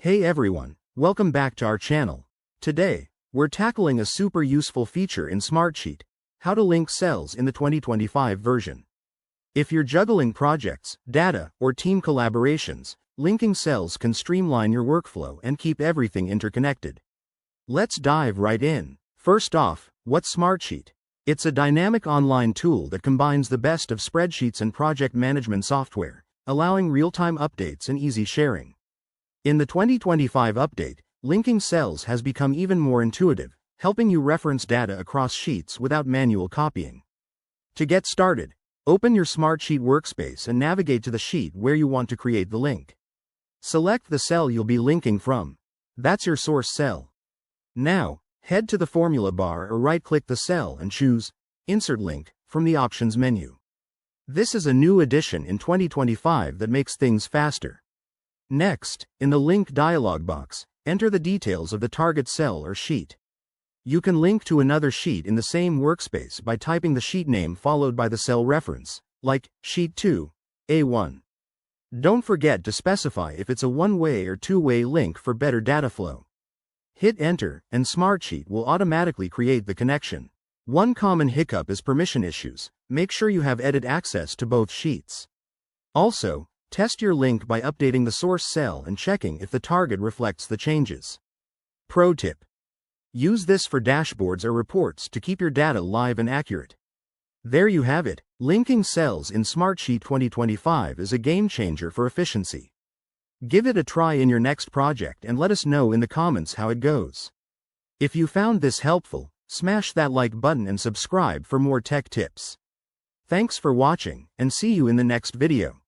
Hey everyone, welcome back to our channel. Today, we're tackling a super useful feature in Smartsheet: how to link cells in the 2025 version. If you're juggling projects, data, or team collaborations, linking cells can streamline your workflow and keep everything interconnected. Let's dive right in. First off, what's Smartsheet? It's a dynamic online tool that combines the best of spreadsheets and project management software, allowing real-time updates and easy sharing. In the 2025 update, linking cells has become even more intuitive, helping you reference data across sheets without manual copying. To get started, open your Smartsheet workspace and navigate to the sheet where you want to create the link. Select the cell you'll be linking from. That's your source cell. Now, head to the formula bar or right-click the cell and choose Insert Link from the Options menu. This is a new addition in 2025 that makes things faster. Next, in the Link dialog box, enter the details of the target cell or sheet. You can link to another sheet in the same workspace by typing the sheet name followed by the cell reference, like Sheet 2, A1. Don't forget to specify if it's a one-way or two-way link for better data flow. Hit Enter, and Smartsheet will automatically create the connection. One common hiccup is permission issues. Make sure you have edit access to both sheets. Also, test your link by updating the source cell and checking if the target reflects the changes. Pro tip: use this for dashboards or reports to keep your data live and accurate. There you have it. Linking cells in Smartsheet 2025 is a game changer for efficiency. Give it a try in your next project and let us know in the comments how it goes. If you found this helpful, smash that like button and subscribe for more tech tips. Thanks for watching, and see you in the next video.